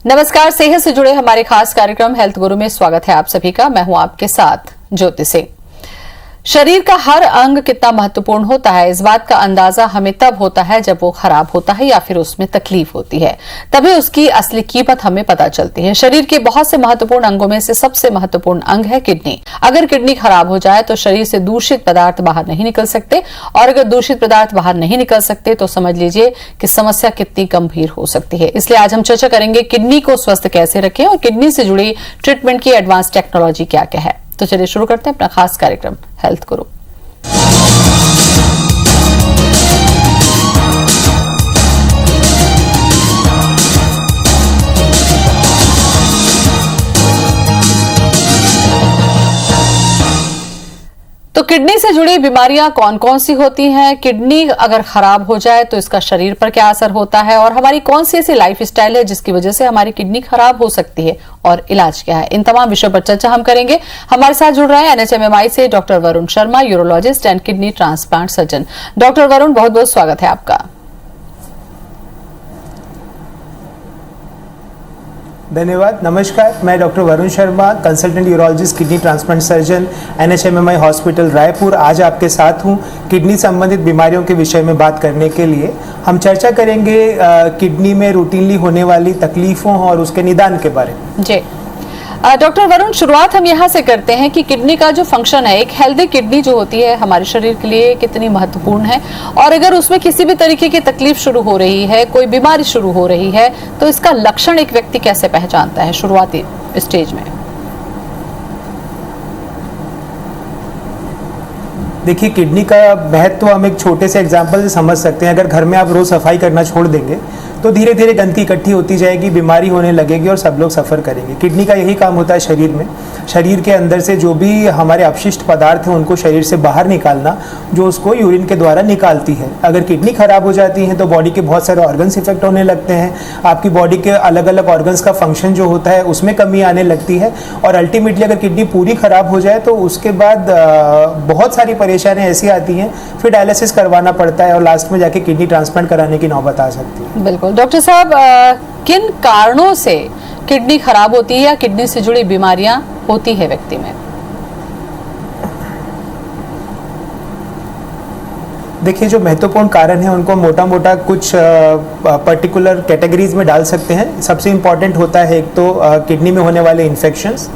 नमस्कार, सेहत से जुड़े हमारे खास कार्यक्रम हेल्थ गुरु में स्वागत है आप सभी का। मैं हूं आपके साथ ज्योति सिंह। शरीर का हर अंग कितना महत्वपूर्ण होता है, इस बात का अंदाजा हमें तब होता है जब वो खराब होता है या फिर उसमें तकलीफ होती है, तभी उसकी असली कीमत हमें पता चलती है। शरीर के बहुत से महत्वपूर्ण अंगों में से सबसे महत्वपूर्ण अंग है किडनी। अगर किडनी खराब हो जाए तो शरीर से दूषित पदार्थ बाहर नहीं निकल सकते, और अगर दूषित पदार्थ बाहर नहीं निकल सकते तो समझ लीजिए कि समस्या कितनी गंभीर हो सकती है। इसलिए आज हम चर्चा करेंगे किडनी को स्वस्थ कैसे रखें और किडनी से जुड़ी ट्रीटमेंट की एडवांस टेक्नोलॉजी क्या क्या है। तो चलिए शुरू करते हैं अपना खास कार्यक्रम हेल्थ गुरु। तो किडनी से जुड़ी बीमारियां कौन कौन सी होती हैं, किडनी अगर खराब हो जाए तो इसका शरीर पर क्या असर होता है, और हमारी कौन सी ऐसी लाइफ स्टाइल है जिसकी वजह से हमारी किडनी खराब हो सकती है, और इलाज क्या है, इन तमाम विषयों पर चर्चा हम करेंगे। हमारे साथ जुड़ रहे हैं NHMMI से doctor Varun Sharma, urologist and kidney transplant surgeon. Doctor Varun, बहुत बहुत स्वागत है आपका। धन्यवाद। नमस्कार, मैं doctor Varun Sharma, consultant urologist, kidney transplant surgeon, NHMMI hospital Raipur. आज आपके साथ हूँ किडनी संबंधित बीमारियों के विषय में बात करने के लिए। हम चर्चा करेंगे किडनी में रूटीनली होने वाली तकलीफों और उसके निदान के बारे में। जी डॉक्टर वरुण, शुरुआत हम यहाँ से करते हैं कि किडनी का जो फंक्शन है, एक हेल्दी किडनी जो होती है हमारे शरीर के लिए कितनी महत्वपूर्ण है, और अगर उसमें किसी भी तरीके की तकलीफ शुरू हो रही है, कोई बीमारी शुरू हो रही है, तो इसका लक्षण एक व्यक्ति कैसे पहचानता है शुरुआती स्टेज में? देखिए, किडनी का महत्व हम एक छोटे से एग्जाम्पल से समझ सकते हैं। अगर घर में आप रोज सफाई करना छोड़ देंगे तो धीरे धीरे गंदगी इकट्ठी होती जाएगी, बीमारी होने लगेगी और सब लोग सफ़र करेंगे। किडनी का यही काम होता है शरीर में, शरीर के अंदर से जो भी हमारे अपशिष्ट पदार्थ हैं उनको शरीर से बाहर निकालना, जो उसको यूरिन के द्वारा निकालती है। अगर किडनी खराब हो जाती है तो बॉडी के बहुत सारे ऑर्गन्स इफेक्ट होने लगते हैं, आपकी बॉडी के अलग अलग ऑर्गन्स का फंक्शन जो होता है उसमें कमी आने लगती है, और अल्टीमेटली अगर किडनी पूरी खराब हो जाए तो उसके बाद बहुत सारी परेशानियाँ ऐसी आती हैं, फिर डायलिसिस करवाना पड़ता है और लास्ट में जाके किडनी ट्रांसप्लांट कराने की नौबत आ सकती है। बिल्कुल। डॉक्टर साहब, किन कारणों से किडनी खराब होती है या किडनी से जुड़ी बीमारियां होती है व्यक्ति में? देखिए, जो महत्वपूर्ण कारण है उनको मोटा मोटा कुछ पर्टिकुलर कैटेगरीज में डाल सकते हैं। सबसे इम्पॉर्टेंट होता है एक तो किडनी में होने वाले इन्फेक्शंस,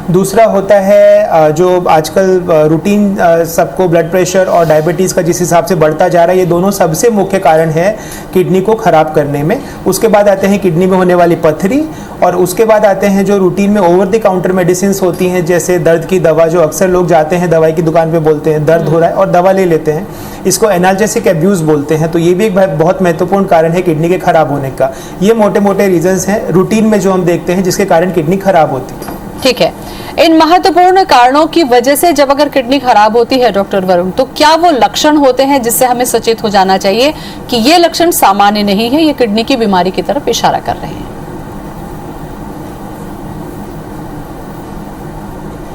दूसरा होता है जो आजकल रूटीन सबको ब्लड प्रेशर और डायबिटीज़ का जिस हिसाब से बढ़ता जा रहा है, ये दोनों सबसे मुख्य कारण है किडनी को ख़राब करने में। उसके बाद आते हैं किडनी में होने वाली पथरी, और उसके बाद आते हैं जो रूटीन में ओवर द काउंटर मेडिसिन होती हैं, जैसे दर्द की दवा, जो अक्सर लोग जाते हैं दवाई की दुकान पे बोलते हैं दर्द हो रहा है और दवा ले लेते हैं, इसको एनाल्जेसिक अब्यूज़ बोलते हैं। तो ये भी एक बहुत महत्वपूर्ण कारण है किडनी के खराब होने का। ये मोटे मोटे रीजंस हैं रूटीन में जो हम देखते हैं जिसके कारण किडनी खराब होती है। ठीक है, इन महत्वपूर्ण कारणों की वजह से जब अगर किडनी खराब होती है डॉक्टर वरुण, तो क्या वो लक्षण होते हैं जिससे हमें सचेत हो जाना चाहिए कि ये लक्षण सामान्य नहीं है, ये किडनी की बीमारी की तरफ इशारा कर रहे हैं?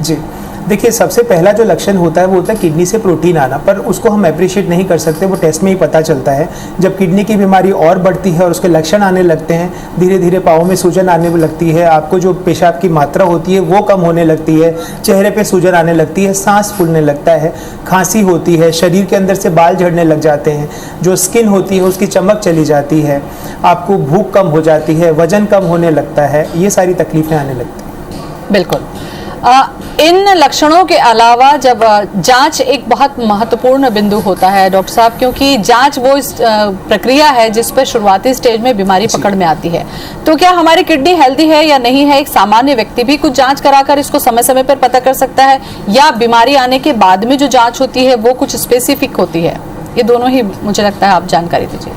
जी देखिए, सबसे पहला जो लक्षण होता है वो होता है किडनी से प्रोटीन आना, पर उसको हम अप्रिशिएट नहीं कर सकते, वो टेस्ट में ही पता चलता है। जब किडनी की बीमारी और बढ़ती है और उसके लक्षण आने लगते हैं, धीरे धीरे पाँव में सूजन आने लगती है, आपको जो पेशाब की मात्रा होती है वो कम होने लगती है, चेहरे पे सूजन आने लगती है, सांस फूलने लगता है, खांसी होती है, शरीर के अंदर से बाल झड़ने लग जाते हैं, जो स्किन होती है उसकी चमक चली जाती है, आपको भूख कम हो जाती है, वजन कम होने लगता है, ये सारी तकलीफें आने लगती हैं। बिल्कुल। इन लक्षणों के अलावा जब जांच एक बहुत महत्वपूर्ण बिंदु होता है डॉक्टर साहब, क्योंकि जांच वो प्रक्रिया है जिस पर शुरुआती स्टेज में बीमारी पकड़ में आती है, तो क्या हमारी किडनी हेल्दी है या नहीं है, एक सामान्य व्यक्ति भी कुछ जांच कराकर इसको समय समय पर पता कर सकता है, या बीमारी आने के बाद में जो जांच होती है वो कुछ स्पेसिफिक होती है? ये दोनों ही मुझे लगता है आप जानकारी दीजिए।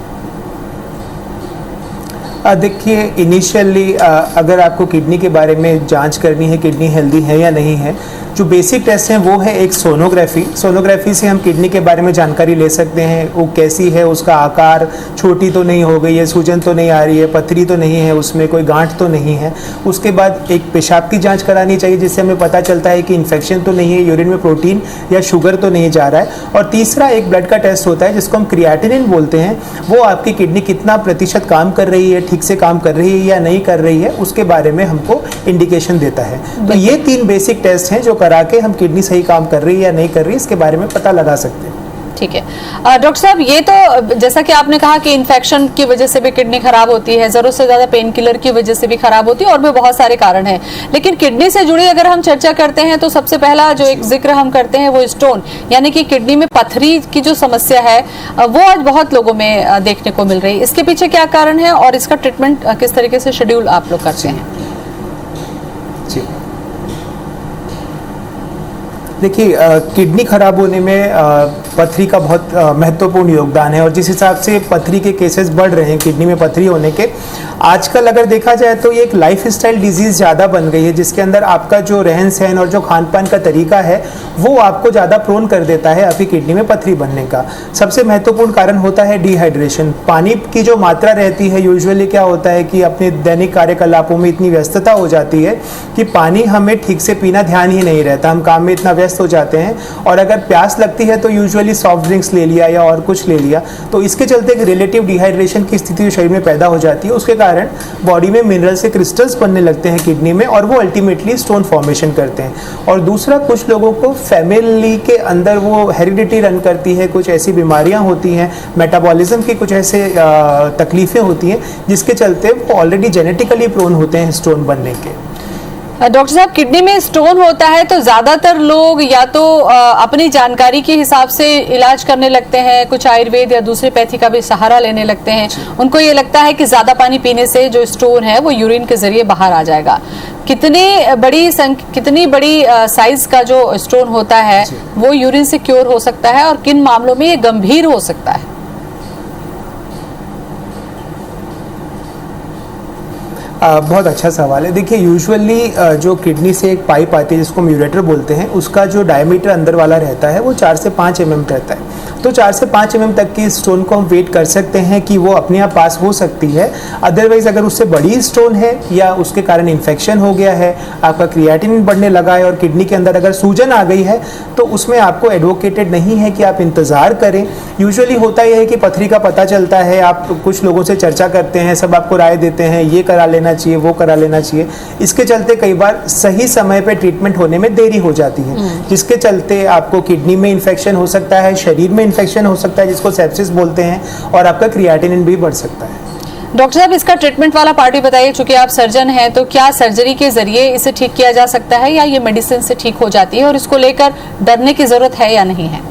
देखिए, इनिशियली अगर आपको किडनी के बारे में जांच करनी है, किडनी हेल्दी है या नहीं है, जो बेसिक टेस्ट हैं वो है एक सोनोग्राफी। सोनोग्राफी से हम किडनी के बारे में जानकारी ले सकते हैं, वो कैसी है, उसका आकार छोटी तो नहीं हो गई है, सूजन तो नहीं आ रही है, पथरी तो नहीं है, उसमें कोई गांठ तो नहीं है। उसके बाद एक पेशाब की जांच करानी चाहिए जिससे हमें पता चलता है कि इन्फेक्शन तो नहीं है, यूरिन में प्रोटीन या शुगर तो नहीं जा रहा है। और तीसरा एक ब्लड का टेस्ट होता है जिसको हम क्रिएटिनिन बोलते हैं, वो आपकी किडनी कितना प्रतिशत काम कर रही है, ठीक से काम कर रही है या नहीं कर रही है, उसके बारे में हमको इंडिकेशन देता है। तो ये 3 बेसिक टेस्ट हैं जो करा के हम किडनी सही काम कर रही है या नहीं कर रही है, इसके बारे में पता लगा सकते हैं। ठीक है डॉक्टर साहब, ये तो जैसा कि आपने कहा कि इन्फेक्शन की वजह से भी किडनी खराब होती है, जरूरत से ज्यादा पेन किलर की वजह से भी खराब होती है, और भी बहुत सारे कारण हैं। लेकिन किडनी से जुड़ी अगर हम चर्चा करते हैं तो सबसे पहला जो एक जिक्र हम करते हैं वो स्टोन, यानी कि किडनी में पथरी की जो समस्या है वो आज बहुत लोगों में देखने को मिल रही है। इसके पीछे क्या कारण है और इसका ट्रीटमेंट किस तरीके से शेड्यूल आप लोग करते हैं? जी देखिए, किडनी खराब होने में पथरी का बहुत महत्वपूर्ण योगदान है, और जिस हिसाब से पथरी के केसेस बढ़ रहे हैं, किडनी में पथरी होने के, आजकल अगर देखा जाए तो ये एक लाइफ स्टाइल डिजीज़ ज़्यादा बन गई है, जिसके अंदर आपका जो रहन सहन और जो खान पान का तरीका है वो आपको ज़्यादा प्रोन कर देता है आपकी किडनी में पथरी बनने का। सबसे महत्वपूर्ण कारण होता है डिहाइड्रेशन। पानी की जो मात्रा रहती है, यूजुअली क्या होता है कि अपने दैनिक कार्यकलापों में इतनी व्यस्तता हो जाती है कि पानी हमें ठीक से पीना ध्यान ही नहीं रहता, हम काम में इतना व्यस्त हो जाते हैं, और अगर प्यास लगती है तो यूजुअली सॉफ्ट ड्रिंक्स ले लिया या और कुछ ले लिया, तो इसके चलते एक रिलेटिव डिहाइड्रेशन की स्थिति शरीर में पैदा हो जाती है। उसके कारण बॉडी में मिनरल्स के क्रिस्टल्स बनने लगते हैं किडनी में, और वो अल्टीमेटली स्टोन फॉर्मेशन करते हैं। और दूसरा, कुछ लोगों को फैमिली के अंदर वो हेरिडिटी रन करती है, कुछ ऐसी बीमारियां होती हैं, मेटाबॉलिज्म की कुछ ऐसे तकलीफें होती हैं जिसके चलते वो ऑलरेडी जेनेटिकली प्रोन होते हैं स्टोन बनने के। डॉक्टर साहब, किडनी में स्टोन होता है तो ज्यादातर लोग या तो अपनी जानकारी के हिसाब से इलाज करने लगते हैं, कुछ आयुर्वेद या दूसरे पैथी का भी सहारा लेने लगते हैं। उनको ये लगता है कि ज्यादा पानी पीने से जो स्टोन है वो यूरिन के जरिए बाहर आ जाएगा। कितनी बड़ी साइज का जो स्टोन होता है वो यूरिन से क्योर हो सकता है, और किन मामलों में ये गंभीर हो सकता है? बहुत अच्छा सवाल है। देखिए, यूजुअली जो किडनी से एक पाइप आती है जिसको म्यूरेटर बोलते हैं, उसका जो डायमीटर अंदर वाला रहता है वो 4 से 5 mm रहता है। तो 4 से 5 mm तक की स्टोन को हम वेट कर सकते हैं कि वो अपने आप पास हो सकती है। अदरवाइज अगर उससे बड़ी स्टोन है या उसके कारण इन्फेक्शन हो गया है, आपका क्रिएटिनिन बढ़ने लगा है और किडनी के अंदर अगर सूजन आ गई है, तो उसमें आपको एडवोकेटेड नहीं है कि आप इंतज़ार करें। यूजुअली होता यह है कि पथरी का पता चलता है, आप कुछ लोगों से चर्चा करते हैं, सब आपको राय देते हैं, ये करा लेना चाहिए, वो करा लेना चाहिए। इसके चलते कई बार सही समय पे ट्रीटमेंट होने में देरी हो जाती है, जिसके चलते आपको किडनी में इन्फेक्शन हो सकता है, शरीर में इन्फेक्शन हो सकता है जिसको सेप्सिस बोलते हैं, और आपका क्रिएटिनिन भी बढ़ सकता है। डॉक्टर साहब, इसका ट्रीटमेंट वाला पार्ट भी बताइए, चूंकि आप सर्जन हैं, तो क्या सर्जरी के जरिए इसे ठीक किया जा सकता है या ये मेडिसिन से ठीक हो जाती है, और इसको लेकर डरने की जरूरत है या नहीं है?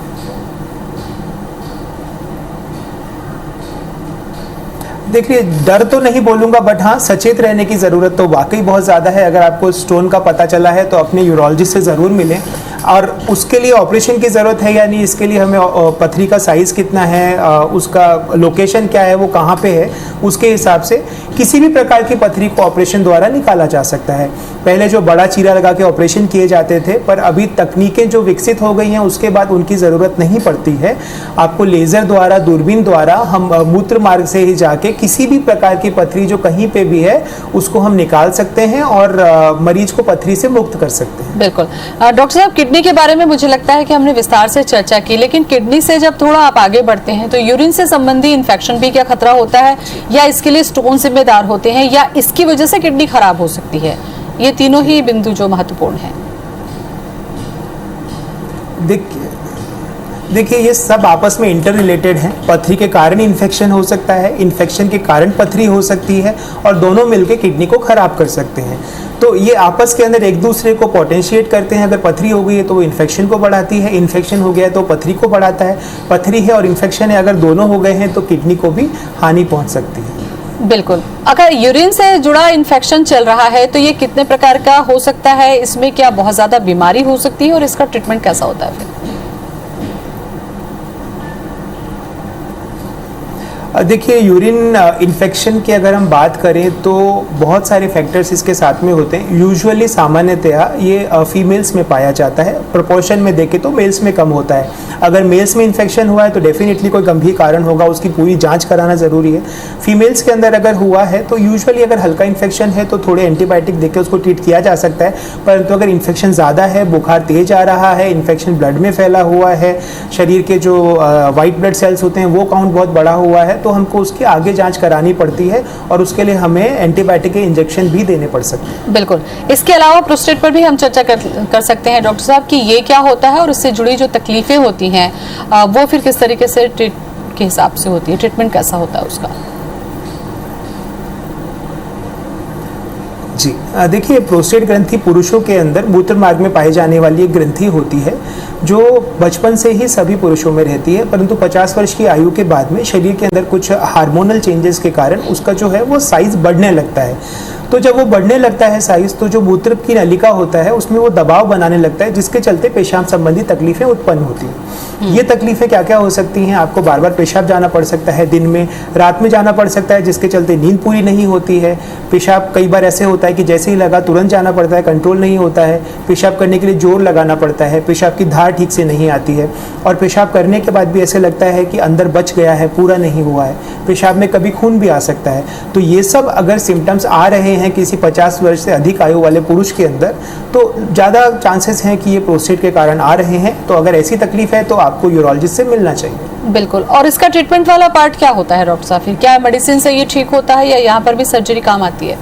देखिए, डर तो नहीं बोलूँगा, बट हाँ, सचेत रहने की ज़रूरत तो वाकई बहुत ज़्यादा है। अगर आपको स्टोन का पता चला है तो अपने यूरोलॉजिस्ट से ज़रूर मिलें, और उसके लिए ऑपरेशन की ज़रूरत है या नहीं, इसके लिए हमें पथरी का साइज़ कितना है, उसका लोकेशन क्या है, वो कहाँ पे है, उसके हिसाब से किसी भी प्रकार की पथरी को ऑपरेशन द्वारा निकाला जा सकता है। पहले जो बड़ा चीरा लगा के ऑपरेशन किए जाते थे, पर अभी तकनीकें जो विकसित हो गई हैं उसके बाद उनकी ज़रूरत नहीं पड़ती है। आपको लेज़र द्वारा, दूरबीन द्वारा हम मूत्र मार्ग से ही जाके किसी भी प्रकार की पथरी जो कहीं पे भी है उसको हम निकाल सकते हैं और मरीज को पथरी से मुक्त कर सकते हैं। बिल्कुल। डॉक्टर साहब, किडनी के बारे में मुझे लगता है कि हमने विस्तार से चर्चा की, लेकिन किडनी से जब थोड़ा आप आगे बढ़ते हैं तो यूरिन से संबंधी इन्फेक्शन भी क्या खतरा होता है, या इसके लिए स्टोन जिम्मेदार होते हैं, या इसकी वजह से किडनी खराब हो सकती है? ये तीनों ही बिंदु जो महत्वपूर्ण है। देखिए, ये सब आपस में इंटर रिलेटेड हैं। पथरी के कारण इन्फेक्शन हो सकता है, इन्फेक्शन के कारण पथरी हो सकती है, और दोनों मिलकर किडनी को खराब कर सकते हैं। तो ये आपस के अंदर एक दूसरे को पोटेंशिएट करते हैं। अगर पथरी हो गई है तो वो इन्फेक्शन को बढ़ाती है, इन्फेक्शन हो गया है तो पथरी को बढ़ाता है, पथरी है और इन्फेक्शन है, अगर दोनों हो गए हैं तो किडनी को भी हानि पहुंच सकती है। बिल्कुल। अगर यूरिन से जुड़ा इन्फेक्शन चल रहा है तो ये कितने प्रकार का हो सकता है? इसमें क्या बहुत ज्यादा बीमारी हो सकती है, और इसका ट्रीटमेंट कैसा होता है फिर? देखिए, यूरिन इन्फेक्शन की अगर हम बात करें तो बहुत सारे फैक्टर्स इसके साथ में होते हैं। यूजुअली सामान्यतया ये फीमेल्स में पाया जाता है, प्रोपोर्शन में देखें तो मेल्स में कम होता है। अगर मेल्स में इन्फेक्शन हुआ है तो डेफिनेटली कोई गंभीर कारण होगा, उसकी पूरी जांच कराना ज़रूरी है। फीमेल्स के अंदर अगर हुआ है तो यूजुअली अगर हल्का इन्फेक्शन है तो थोड़े एंटीबायोटिक देकर उसको ट्रीट किया जा सकता है, परंतु अगर इन्फेक्शन ज़्यादा है, बुखार तेज आ रहा है, इन्फेक्शन ब्लड में फैला हुआ है, शरीर के जो वाइट ब्लड सेल्स होते हैं वो काउंट बहुत बड़ा हुआ है, तो हमको उसकी आगे जांच करानी पड़ती है और उसके लिए हमें एंटीबायोटिक के इंजेक्शन भी देने पड़ सकते हैं। बिल्कुल। इसके अलावा प्रोस्टेट पर भी हम चर्चा कर सकते हैं डॉक्टर साहब कि ये क्या होता है और इससे जुड़ी जो तकलीफें होती हैं वो फिर किस तरीके से के हिसाब से होती है, ट्रीटमेंट कैसा होता है उसका? जी देखिए, प्रोस्टेट ग्रंथि पुरुषों के अंदर मूत्र मार्ग में पाई जाने वाली एक ग्रंथि होती है जो बचपन से ही सभी पुरुषों में रहती है, परंतु 50 वर्ष की आयु के बाद में शरीर के अंदर कुछ हार्मोनल चेंजेस के कारण उसका जो है वो साइज बढ़ने लगता है। तो जब वो बढ़ने लगता है साइज, तो जो मूत्र की नलिका होता है उसमें वो दबाव बनाने लगता है, जिसके चलते पेशाब संबंधी तकलीफें उत्पन्न होती हैं। ये तकलीफें क्या क्या हो सकती हैं? आपको बार बार पेशाब जाना पड़ सकता है, दिन में, रात में जाना पड़ सकता है, जिसके चलते नींद पूरी नहीं होती है। पेशाब कई बार ऐसे होता है कि जैसे ही लगा तुरंत जाना पड़ता है, कंट्रोल नहीं होता है। पेशाब करने के लिए जोर लगाना पड़ता है, पेशाब की धार ठीक से नहीं आती है और पेशाब करने के बाद भी ऐसे लगता है कि अंदर बच गया है, पूरा नहीं हुआ है। पेशाब में कभी खून भी आ सकता है। तो ये सब अगर सिम्टम्स आ रहे हैं किसी 50 वर्ष से अधिक आयु वाले पुरुष के अंदर, तो ज़्यादा चांसेस हैं कि ये प्रोस्टेट के कारण आ रहे हैं। तो अगर ऐसी तकलीफ है तो आपको यूरोलॉजिस्ट से मिलना चाहिए। बिल्कुल। और इसका ट्रीटमेंट वाला पार्ट क्या होता है डॉक्टर साहब? फिर क्या मेडिसिन से ये ठीक होता है या यहाँ पर भी सर्जरी काम आती है?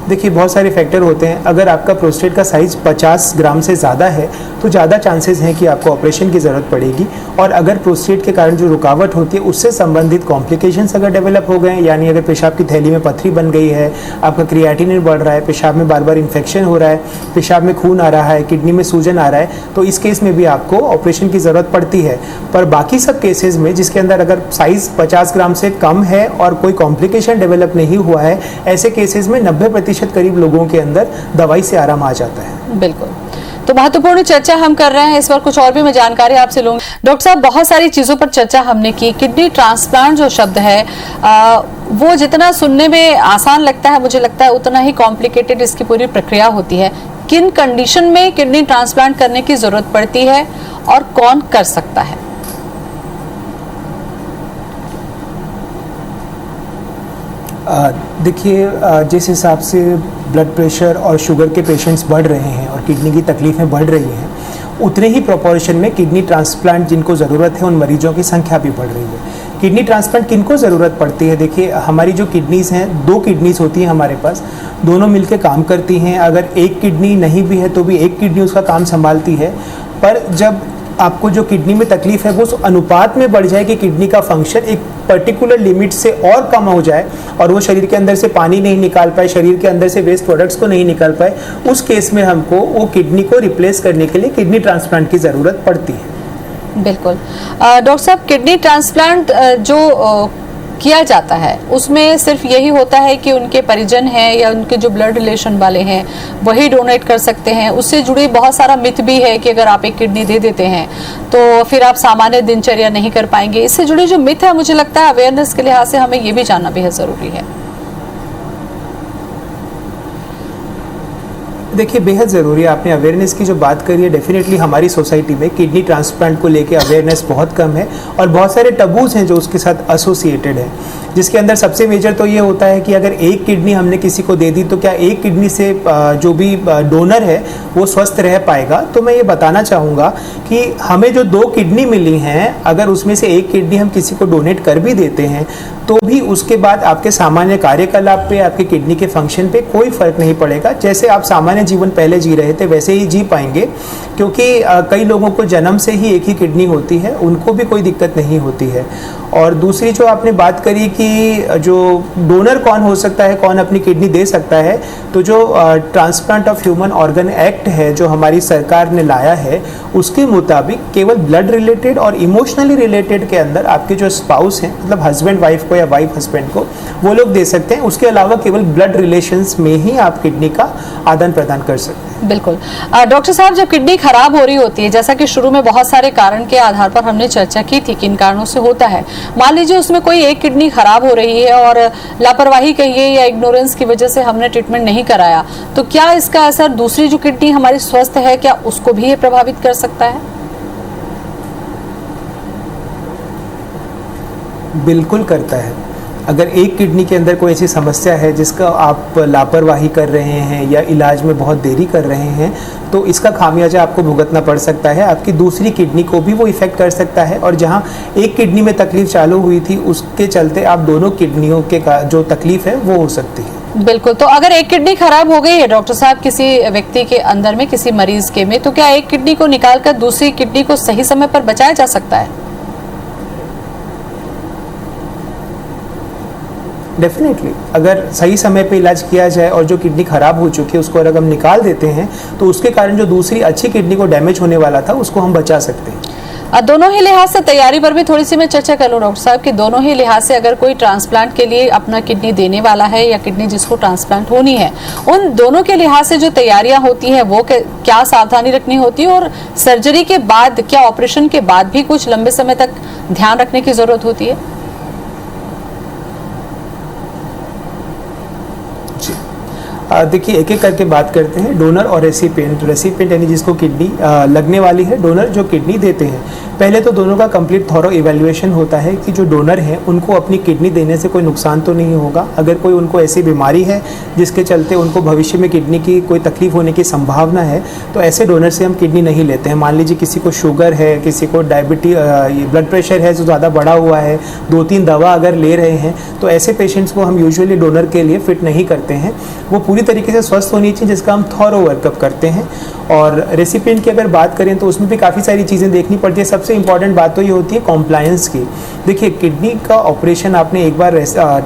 देखिए, बहुत सारे फैक्टर होते हैं। अगर आपका प्रोस्टेट का साइज 50 ग्राम से ज़्यादा है तो ज़्यादा चांसेस हैं कि आपको ऑपरेशन की ज़रूरत पड़ेगी। और अगर प्रोस्टेट के कारण जो रुकावट होती है उससे संबंधित कॉम्प्लिकेशंस अगर डेवलप हो गए हैं, यानी अगर पेशाब की थैली में पथरी बन गई है, आपका क्रिएटिनिन बढ़ रहा है, पेशाब में बार बार इन्फेक्शन हो रहा है, पेशाब में खून आ रहा है, किडनी में सूजन आ रहा है, तो इस केस में भी आपको ऑपरेशन की ज़रूरत पड़ती है। पर बाकी सब केसेस में जिसके अंदर अगर साइज़ 50 ग्राम से कम है और कोई कॉम्प्लिकेशन डेवलप नहीं हुआ है, ऐसे केसेस में 90% करीब लोगों के अंदर दवाई से आराम आ जाता है। बिल्कुल। तो महत्वपूर्ण चर्चा हम कर रहे हैं इस बार। कुछ और भी मैं जानकारी आपसे लूंगी। डॉक्टर साहब, बहुत सारी चीजों पर चर्चा हमने की। किडनी ट्रांसप्लांट जो शब्द है वो जितना सुनने में आसान लगता है, मुझे लगता है उतना ही कॉम्प्लिकेटेड इसकी पूरी प्रक्रिया होती है। किन कंडीशन में किडनी ट्रांसप्लांट करने की जरूरत पड़ती है और कौन कर सकता है? देखिए, जिस हिसाब से ब्लड प्रेशर और शुगर के पेशेंट्स बढ़ रहे हैं और किडनी की तकलीफ़ें बढ़ रही हैं, उतने ही प्रोपोर्शन में किडनी ट्रांसप्लांट जिनको ज़रूरत है उन मरीजों की संख्या भी बढ़ रही है। किडनी ट्रांसप्लांट किनको ज़रूरत पड़ती है? देखिए, हमारी जो किडनीज़ हैं, 2 किडनीज़ होती हैं हमारे पास, दोनों मिलकर काम करती हैं। अगर एक किडनी नहीं भी है तो भी एक किडनी उसका काम संभालती है। पर जब आपको जो किडनी में तकलीफ है वो उस अनुपात में बढ़ जाए कि किडनी का फंक्शन एक पर्टिकुलर लिमिट से और कम हो जाए और वो शरीर के अंदर से पानी नहीं निकाल पाए, शरीर के अंदर से वेस्ट प्रोडक्ट्स को नहीं निकाल पाए, उस केस में हमको वो किडनी को रिप्लेस करने के लिए किडनी ट्रांसप्लांट की ज़रूरत पड़ती है। बिल्कुल। डॉक्टर साहब, किडनी ट्रांसप्लांट जो किया जाता है उसमें सिर्फ यही होता है कि उनके परिजन हैं या उनके जो ब्लड रिलेशन वाले हैं वही डोनेट कर सकते हैं? उससे जुड़ी बहुत सारा मिथ भी है कि अगर आप एक किडनी दे देते हैं तो फिर आप सामान्य दिनचर्या नहीं कर पाएंगे। इससे जुड़ी जो मिथ है, मुझे लगता है अवेयरनेस के लिहाज से हमें ये भी जानना बेहद जरूरी है। देखिए, बेहद ज़रूरी है। आपने अवेयरनेस की जो बात करी है, डेफिनेटली हमारी सोसाइटी में किडनी ट्रांसप्लांट को लेके अवेयरनेस बहुत कम है और बहुत सारे टबूज हैं जो उसके साथ एसोसिएटेड है, जिसके अंदर सबसे मेजर तो ये होता है कि अगर एक किडनी हमने किसी को दे दी तो क्या एक किडनी से जो भी डोनर है वो स्वस्थ रह पाएगा? तो मैं ये बताना चाहूँगा कि हमें जो 2 किडनी मिली हैं, अगर उसमें से एक किडनी हम किसी को डोनेट कर भी देते हैं तो भी उसके बाद आपके सामान्य कार्यकलाप पे, आपके किडनी के फंक्शन पे कोई फर्क नहीं पड़ेगा। जैसे आप सामान्य जीवन पहले जी रहे थे वैसे ही जी पाएंगे, क्योंकि कई लोगों को जन्म से ही एक ही किडनी होती है, उनको भी कोई दिक्कत नहीं होती है। और दूसरी जो आपने बात करी कि जो डोनर कौन हो सकता है, कौन अपनी किडनी दे सकता है, तो जो transplant of human organ act है जो हमारी सरकार ने लाया है, उसके मुताबिक केवल ब्लड रिलेटेड और इमोशनली रिलेटेड के अंदर आपके जो स्पाउस हैं, मतलब हस्बैंड वाइफ को या वाइफ हस्बैंड को, वो लोग दे सकते हैं। उसके अलावा केवल ब्लड रिलेशंस में ही आप किडनी का आदान प्रदान कर सकते हैं। बिल्कुल। डॉक्टर साहब, जब किडनी खराब हो रही होती है, जैसा कि शुरू में बहुत सारे कारण के आधार पर हमने चर्चा की थी किन कारणों से होता है, मान लीजिए उसमें कोई एक किडनी खराब हो रही है और लापरवाही कहिए या इग्नोरेंस की वजह से हमने ट्रीटमेंट नहीं कराया, तो क्या इसका असर दूसरी जो किडनी हमारी स्वस्थ है, क्या उसको भी ये प्रभावित कर सकता है? बिल्कुल करता है। अगर एक किडनी के अंदर कोई ऐसी समस्या है जिसका आप लापरवाही कर रहे हैं या इलाज में बहुत देरी कर रहे हैं, तो इसका खामियाजा आपको भुगतना पड़ सकता है। आपकी दूसरी किडनी को भी वो इफ़ेक्ट कर सकता है, और जहाँ एक किडनी में तकलीफ चालू हुई थी उसके चलते आप दोनों किडनियों के जो तकलीफ है वो हो सकती है। बिल्कुल। तो अगर एक किडनी खराब हो गई है डॉक्टर साहब किसी व्यक्ति के अंदर में, किसी मरीज के में, तो क्या एक किडनी को निकालकर दूसरी किडनी को सही समय पर बचाया जा सकता है? डेफिनेटली, अगर सही समय पे इलाज किया जाए और जो किडनी खराब हो चुकी है उसको अगर हम निकाल देते हैं तो उसके कारण जो दूसरी अच्छी किडनी को डैमेज होने वाला था उसको हम बचा सकते हैं। दोनों ही लिहाज से तैयारी पर भी थोड़ी सी मैं चर्चा कर लूं डॉक्टर साहब कि दोनों ही लिहाज से अगर कोई ट्रांसप्लांट के लिए अपना किडनी देने वाला है या किडनी जिसको ट्रांसप्लांट होनी है, उन दोनों के लिहाज से जो तैयारियां होती हैं वो क्या सावधानी रखनी होती है, और सर्जरी के बाद क्या ऑपरेशन के बाद भी कुछ लंबे समय तक ध्यान रखने की जरूरत होती है? देखिए, एक एक करके बात करते हैं। डोनर और रेसिपिएंट। रेसिपिएंट यानी जिसको किडनी लगने वाली है, डोनर जो किडनी देते हैं। पहले तो दोनों का कंप्लीट थॉरो इवैल्यूएशन होता है कि जो डोनर है उनको अपनी किडनी देने से कोई नुकसान तो नहीं होगा। अगर कोई उनको ऐसी बीमारी है जिसके चलते उनको भविष्य में किडनी की कोई तकलीफ होने की संभावना है, तो ऐसे डोनर से हम किडनी नहीं लेते हैं। मान लीजिए किसी को शुगर है, किसी को डायबिटीज, ब्लड प्रेशर है जो ज़्यादा बढ़ा हुआ है, 2-3 दवा अगर ले रहे हैं, तो ऐसे पेशेंट्स को हम यूजुअली डोनर के लिए फिट नहीं करते हैं। वो पूरी तरीके से स्वस्थ होनी चाहिए, जिसका हम थॉरो वर्कअप करते हैं। और रेसिपिएंट की अगर बात करें तो उसमें भी काफ़ी सारी चीज़ें देखनी पड़ती है। सबसे इंपॉर्टेंट बात तो ये होती है कॉम्प्लायंस की। देखिए, किडनी का ऑपरेशन आपने एक बार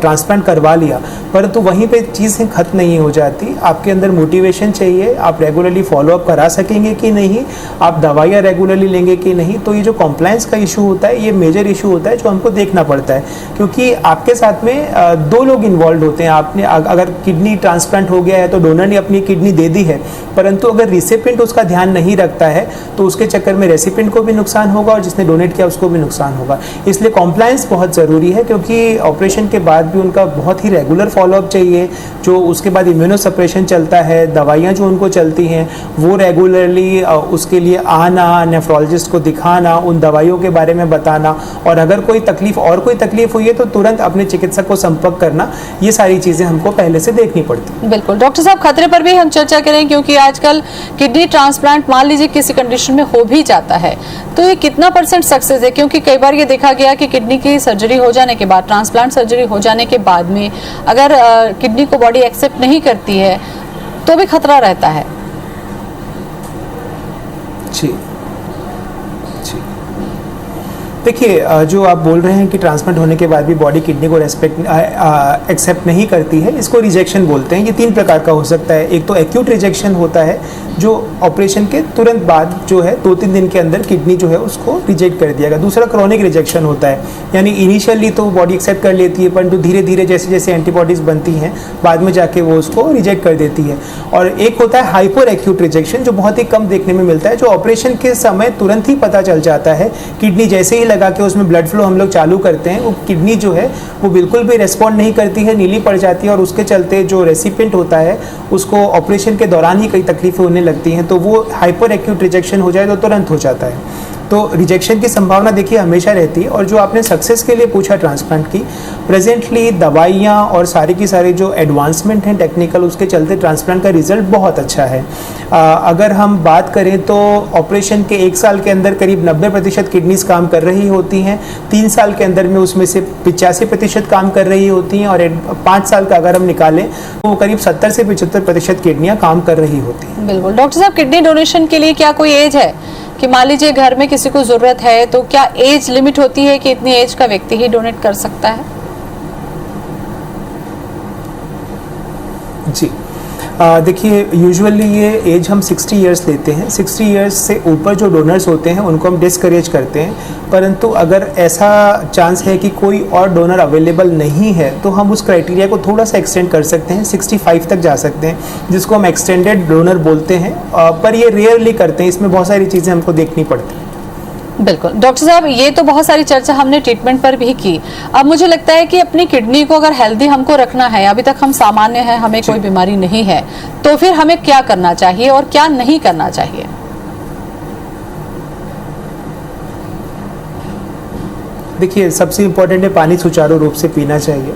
ट्रांसप्लांट करवा लिया, परंतु वहीं पे चीज़ें खत्म नहीं हो जाती। आपके अंदर मोटिवेशन चाहिए, आप रेगुलरली फॉलोअप करा सकेंगे कि नहीं, आप दवाइयाँ रेगुलरली लेंगे कि नहीं। तो ये जो कॉम्प्लायंस का इशू होता है, ये मेजर इशू होता है जो हमको देखना पड़ता है, क्योंकि आपके साथ में 2 लोग इन्वॉल्व होते हैं। आपने अगर किडनी ट्रांसप्लांट हो गया है तो डोनर ने अपनी किडनी दे दी है, परंतु अगर रिसिपिएंट उसका ध्यान नहीं रखता है तो उसके चक्कर में रेसिपिएंट को भी नुकसान होगा और जिसने डोनेट किया उसको भी नुकसान होगा। इसलिए कॉम्प्लायंस बहुत ज़रूरी है, क्योंकि ऑपरेशन के बाद भी उनका बहुत ही रेगुलर फॉलोअप चाहिए। जो उसके बाद इम्यूनोसप्रेशन चलता है, दवाइयाँ जो उनको चलती हैं वो रेगुलरली उसके लिए आना, नेफ्रोलॉजिस्ट को दिखाना, उन दवाइयों के बारे में बताना, और अगर कोई तकलीफ हुई है तो तुरंत अपने चिकित्सक को संपर्क करना। ये सारी चीज़ें हमको पहले से देखनी पड़ती हैं। बिल्कुल। डॉक्टर साहब, खतरे पर भी हम चर्चा करें, क्योंकि आजकल किडनी ट्रांसप्लांट मान लीजिए किसी कंडीशन में हो भी जाता है तो ये कितना % सक्सेस है? क्योंकि कई बार ये देखा गया कि किडनी की सर्जरी हो जाने के बाद, ट्रांसप्लांट सर्जरी हो जाने के बाद में अगर किडनी को बॉडी एक्सेप्ट नहीं करती है तो भी खतरा रहता है। जी, देखिए, जो आप बोल रहे हैं कि ट्रांसप्लांट होने के बाद भी बॉडी किडनी को एक्सेप्ट नहीं करती है, इसको रिजेक्शन बोलते हैं। ये 3 प्रकार का हो सकता है। एक तो एक्यूट रिजेक्शन होता है, जो ऑपरेशन के तुरंत बाद जो है 2-3 दिन के अंदर किडनी जो है उसको रिजेक्ट कर दिया गया। दूसरा क्रोनिक रिजेक्शन होता है, यानी इनिशियली तो बॉडी एक्सेप्ट कर लेती है, परंतु धीरे धीरे जैसे जैसे एंटीबॉडीज बनती हैं बाद में जाके वो उसको रिजेक्ट कर देती है। और एक होता है हाइपर एक्यूट रिजेक्शन, जो बहुत ही कम देखने में मिलता है, जो ऑपरेशन के समय तुरंत ही पता चल जाता है। किडनी जैसे ही लगा के उसमें ब्लड फ्लो हम लोग चालू करते हैं, वो किडनी जो है वो बिल्कुल भी रेस्पॉन्ड नहीं करती है, नीली पड़ जाती है, और उसके चलते जो रेसिपिएंट होता है उसको ऑपरेशन के दौरान ही कई तकलीफें होने लगती हैं। तो वो हाइपर एक्यूट रिजेक्शन हो जाए तो तुरंत हो जाता है। तो रिजेक्शन की संभावना देखिए हमेशा रहती है। और जो आपने सक्सेस के लिए पूछा ट्रांसप्लांट की, प्रेजेंटली दवाइयाँ और सारी की सारी जो एडवांसमेंट हैं टेक्निकल, उसके चलते ट्रांसप्लांट का रिजल्ट बहुत अच्छा है। अगर हम बात करें तो ऑपरेशन के 1 साल के अंदर करीब 90% किडनीज काम कर रही होती हैं, 3 साल के अंदर में उसमें से 85% काम कर रही होती हैं, और 5 साल का अगर हम निकालें तो करीब 70 से 75% किडनियाँ काम कर रही होती हैं। बिल्कुल। डॉक्टर साहब, किडनी डोनेशन के लिए क्या कोई एज है कि मान लीजिए घर में किसी को जरूरत है, तो क्या एज लिमिट होती है कि इतनी एज का व्यक्ति ही डोनेट कर सकता है? जी, देखिए, यूजुअली ये एज हम 60 इयर्स लेते हैं। 60 इयर्स से ऊपर जो डोनर्स होते हैं उनको हम डिस्करेज करते हैं, परंतु अगर ऐसा चांस है कि कोई और डोनर अवेलेबल नहीं है तो हम उस क्राइटेरिया को थोड़ा सा एक्सटेंड कर सकते हैं, 65 तक जा सकते हैं, जिसको हम एक्सटेंडेड डोनर बोलते हैं। पर ये रेयरली करते हैं, इसमें बहुत सारी चीज़ें हमको देखनी पड़ती हैं। बिल्कुल। डॉक्टर साहब, ये तो बहुत सारी चर्चा हमने ट्रीटमेंट पर भी की। अब मुझे लगता है कि अपनी किडनी को अगर हेल्दी हमको रखना है, अभी तक हम सामान्य हैं, हमें कोई बीमारी नहीं है, तो फिर हमें क्या करना चाहिए और क्या नहीं करना चाहिए? देखिए, सबसे इम्पोर्टेंट है पानी सुचारू रूप से पीना चाहिए।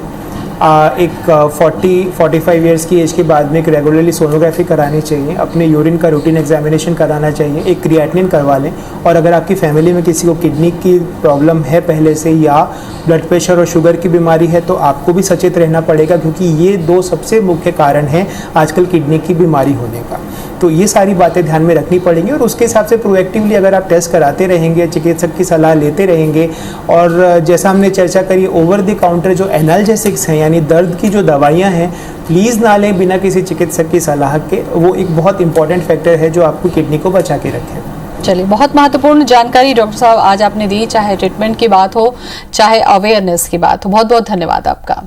एक 40-45 इयर्स की एज के बाद में एक रेगुलरली सोनोग्राफी करानी चाहिए, अपने यूरिन का रूटीन एग्जामिनेशन कराना चाहिए, एक क्रिएटिनिन करवा लें। और अगर आपकी फैमिली में किसी को किडनी की प्रॉब्लम है पहले से या ब्लड प्रेशर और शुगर की बीमारी है तो आपको भी सचेत रहना पड़ेगा, क्योंकि ये 2 सबसे मुख्य कारण हैं आजकल किडनी की बीमारी होने का। तो ये सारी बातें ध्यान में रखनी पड़ेंगी और उसके हिसाब से प्रोएक्टिवली अगर आप टेस्ट कराते रहेंगे, चिकित्सक की सलाह लेते रहेंगे और जैसा हमने चर्चा करी, ओवर द काउंटर जो एनाल्जेसिक्स हैं यानी दर्द की जो दवाइयाँ हैं प्लीज़ ना लें बिना किसी चिकित्सक की सलाह के। वो एक बहुत इंपॉर्टेंट फैक्टर है जो आपको किडनी को बचा के रखे। चलिए, बहुत महत्वपूर्ण जानकारी डॉक्टर साहब आज आपने दी, चाहे ट्रीटमेंट की बात हो चाहे अवेयरनेस की बात हो। बहुत बहुत धन्यवाद आपका।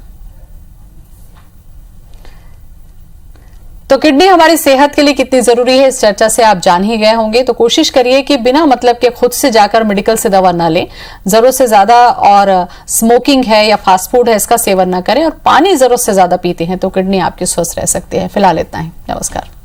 तो किडनी हमारी सेहत के लिए कितनी जरूरी है इस चर्चा से आप जान ही गए होंगे। तो कोशिश करिए कि बिना मतलब के खुद से जाकर मेडिकल से दवा ना लें, जरूरत से ज्यादा और स्मोकिंग है या फास्ट फूड है इसका सेवन ना करें और पानी जरूरत से ज्यादा पीते हैं तो किडनी आपकी स्वस्थ रह सकती है। फिलहाल इतना ही, नमस्कार।